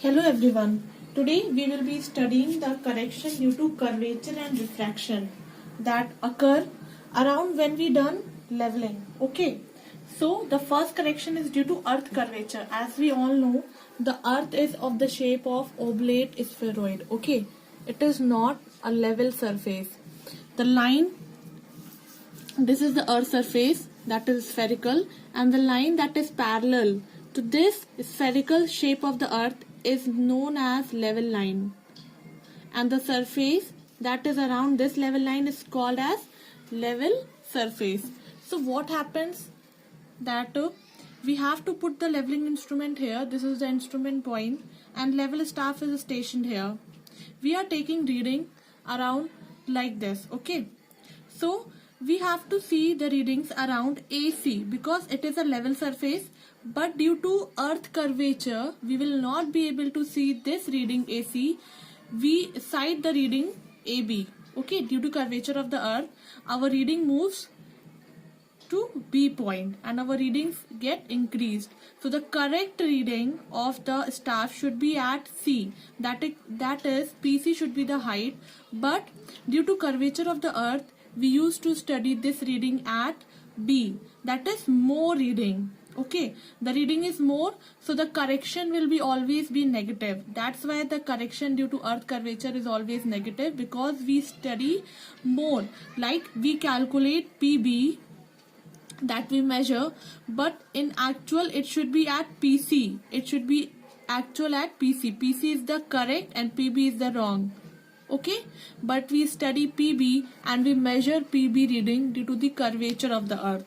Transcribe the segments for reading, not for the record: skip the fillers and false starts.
Hello everyone. Today we will be studying the correction due to curvature and refraction that occur around when we done leveling. Okay. So the first correction is due to earth curvature. As we all know, the earth is of the shape of oblate spheroid. Okay. It is not a level surface. The line, this is the earth surface that is spherical, and the line that is parallel to this spherical shape of the earth is known as level line, and the surface that is around this level line is called as level surface. So what happens that we have to put the leveling instrument here. This is the instrument point and level staff is stationed here. We are taking reading around like this. Okay, so we have to see the readings around AC because it is a level surface, but due to earth curvature we will not be able to see this reading AC. We cite the reading AB. Okay, due to curvature of the earth our reading moves to B point and our readings get increased. So the correct reading of the staff should be at C, that is PC should be the height, but due to curvature of the earth we used to study this reading at B, that is more reading. Okay, the reading is more, so the correction will be always be negative. That's why the correction due to earth curvature is always negative, because we study more. Like we calculate PB that we measure, but in actual it should be at PC. It should be actual at PC. PC is the correct and PB is the wrong. Okay, but we study PB and we measure PB reading due to the curvature of the earth.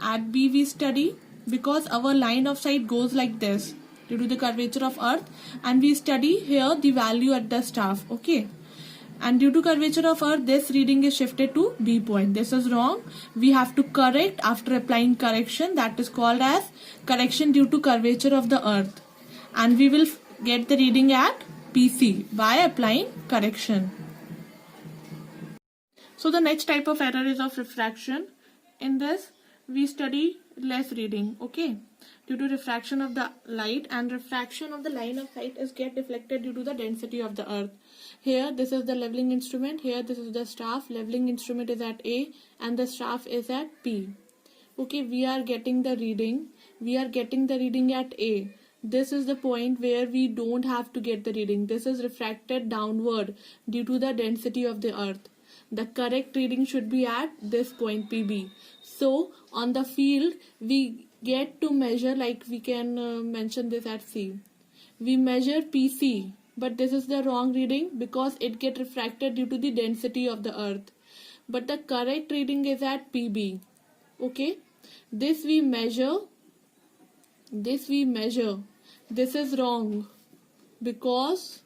At B we study because our line of sight goes like this due to the curvature of earth, and we study here the value at the staff. Okay, and due to curvature of earth this reading is shifted to B point. This is wrong. We have to correct after applying correction, that is called as correction due to curvature of the earth, and we will get the reading at PC by applying correction. So the next type of error is of refraction. In this we study less reading. Okay, due to refraction of the light, and refraction of the line of sight is get deflected due to the density of the earth. Here this is the leveling instrument, here this is the staff. Leveling instrument is at A and the staff is at P. Okay, we are getting the reading at A. This is the point where we don't have to get the reading. This is refracted downward due to the density of the earth. The correct reading should be at this point PB. So on the field we get to measure, like we can mention this at C. We measure PC, but this is the wrong reading because it get refracted due to the density of the earth. But the correct reading is at PB. Okay, this we measure. This is wrong because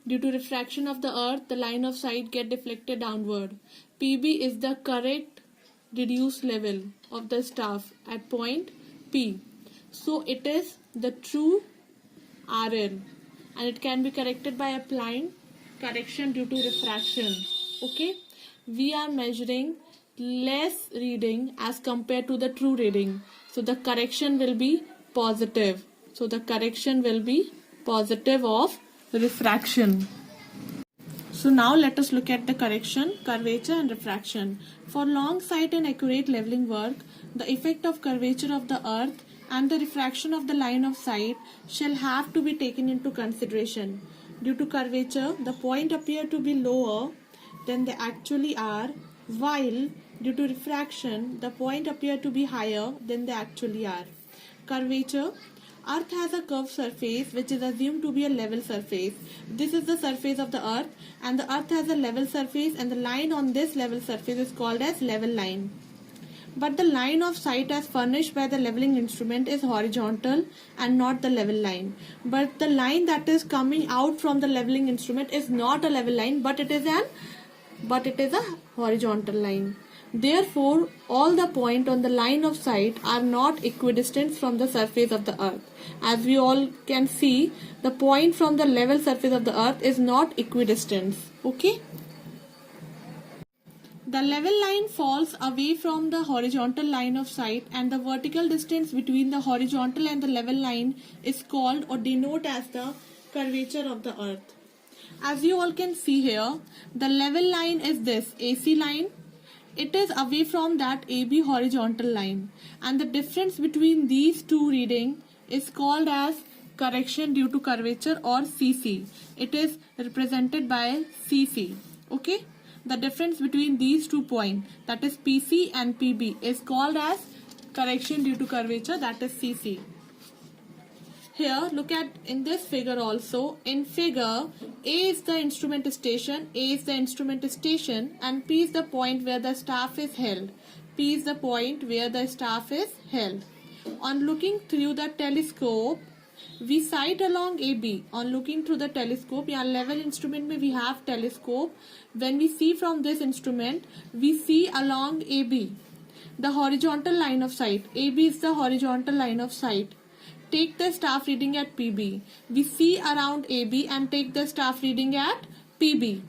due to refraction of the earth the line of sight get deflected downward. PB is the correct reduced level of the staff at point P. So it is the true RL, and it can be corrected by applying correction due to refraction. Okay, we are measuring less reading as compared to the true reading, so the correction will be positive. So the correction will be positive of refraction. So now let us look at the correction, curvature and refraction. For long sight and accurate leveling work, the effect of curvature of the earth and the refraction of the line of sight shall have to be taken into consideration. Due to curvature, the point appear to be lower than they actually are, while due to refraction, the point appear to be higher than they actually are. Curvature. Earth has a curved surface which is assumed to be a level surface. This is the surface of the earth, and the earth has a level surface, and the line on this level surface is called as level line. But the line of sight as furnished by the leveling instrument is horizontal and not the level line. But the line that is coming out from the leveling instrument is not a level line, but it is a horizontal line. Therefore, all the points on the line of sight are not equidistant from the surface of the earth. As we all can see, the point from the level surface of the earth is not equidistant. Okay? The level line falls away from the horizontal line of sight, and the vertical distance between the horizontal and the level line is called or denoted as the curvature of the earth. As you all can see here, the level line is this AC line. It is away from that AB horizontal line, and the difference between these two reading is called as correction due to curvature or CC. It is represented by CC. Okay, the difference between these 2 points, that is PC and PB, is called as correction due to curvature, that is CC. Here, look at in this figure also. In figure, A is the instrument station, and P is the point where the staff is held. P is the point where the staff is held. On looking through the telescope, we sight along AB. On looking through the telescope, यहाँ level instrument में we have telescope. When we see from this instrument, we see along AB the horizontal line of sight. AB is the horizontal line of sight. Take the staff reading at PB. We see around AB and take the staff reading at PB.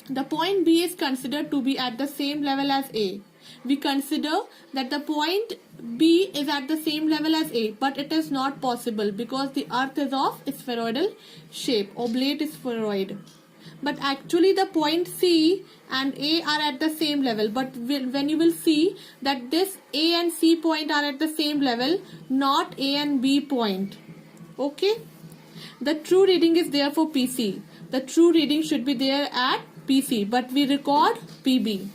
The point B is considered to be at the same level as A. We consider that the point B is at the same level as A, but it is not possible because the earth is of spheroidal shape, oblate spheroid. But actually the point C and A are at the same level, but when you will see that this A and C point are at the same level, not A and B point. Okay, the true reading is there for PC. The true reading should be there at PC, but we record PB.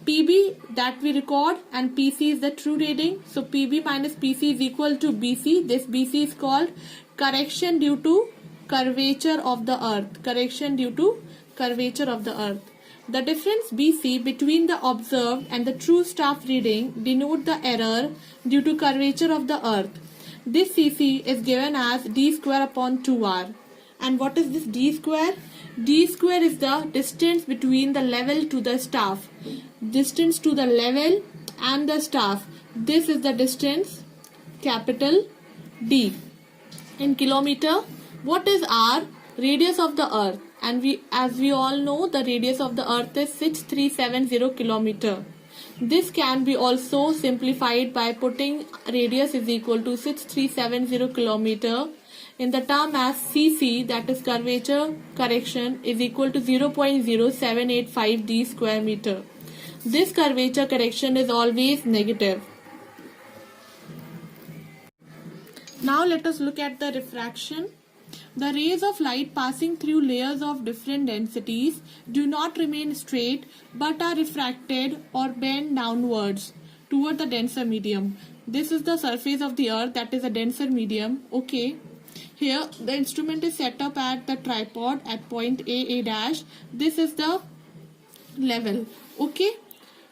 PB that we record and PC is the true reading. So PB minus PC is equal to BC. This BC is called correction due to curvature of the earth. Correction due to curvature of the earth. The difference BC between the observed and the true staff reading denote the error due to curvature of the earth. This CC is given as d square upon 2r. And what is this d square? D square is the distance between the level to the staff. Distance to the level and the staff. This is the distance, capital D. In kilometer, what is R? Radius of the earth. And as we all know, the radius of the earth is 6370 kilometer. This can be also simplified by putting radius is equal to 6370 kilometer in the term as CC, that is curvature correction, is equal to 0.0785 d square meter. This curvature correction is always negative. Now let us look at the refraction. The rays of light passing through layers of different densities do not remain straight but are refracted or bent downwards toward the denser medium. This is the surface of the earth, that is a denser medium. Okay. Here the instrument is set up at the tripod at point A dash. This is the level. Okay.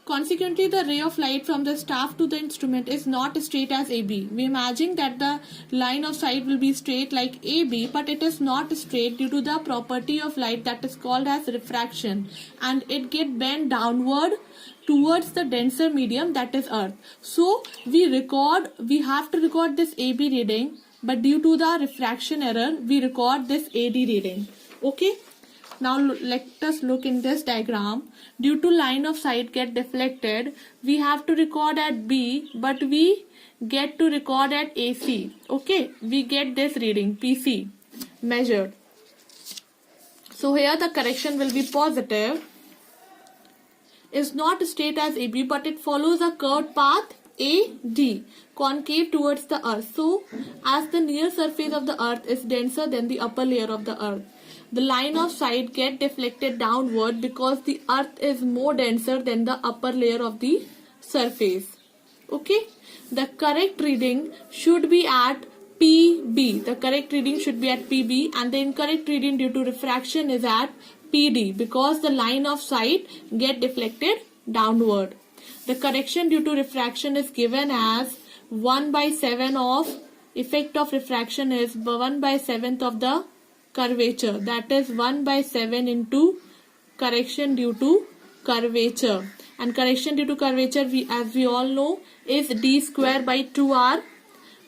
Consequently, the ray of light from the staff to the instrument is not straight as AB. We imagine that the line of sight will be straight like AB, but it is not straight due to the property of light that is called as refraction, and it get bent downward towards the denser medium, that is earth. So we have to record this AB reading, but due to the refraction error, we record this AD reading. Okay. Now let us look in this diagram. Due to line of sight get deflected, we have to record at B, but we get to record at AC. Okay, we get this reading PC measured. So here the correction will be positive. Is not straight as AB, but it follows a curved path AD, concave towards the earth. So as the near surface of the earth is denser than the upper layer of the earth, the line of sight get deflected downward because the earth is more denser than the upper layer of the surface. Okay, the correct reading should be at PB. The correct reading should be at PB, and the incorrect reading due to refraction is at PD because the line of sight get deflected downward. The correction due to refraction is given as 1/7 of effect of refraction is 1/7 of the curvature, that is 1/7 into correction due to curvature, and correction due to curvature as we all know is d square by 2r.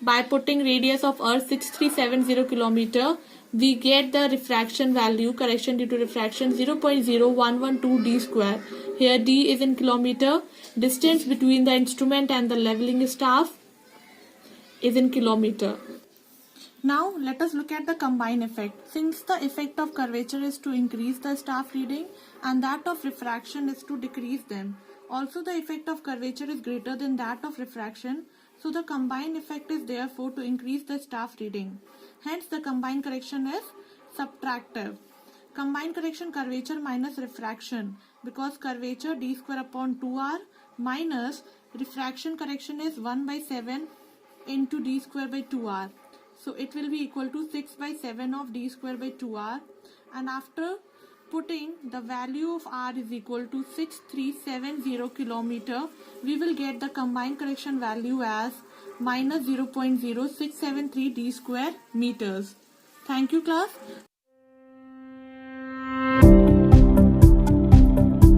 By putting radius of earth 6370 kilometer, we get the refraction value, correction due to refraction 0.0112 d square. Here d is in kilometer, distance between the instrument and the leveling staff is in kilometer. Now let us look at the combined effect. Since the effect of curvature is to increase the staff reading and that of refraction is to decrease them. Also the effect of curvature is greater than that of refraction. So the combined effect is therefore to increase the staff reading. Hence the combined correction is subtractive. Combined correction curvature minus refraction, because curvature d square upon 2r minus refraction correction is 1 by 7 into d square by 2r. So it will be equal to 6 by 7 of d square by 2r, and after putting the value of r is equal to 6370 kilometer, we will get the combined correction value as minus 0.0673 d square meters. Thank you class.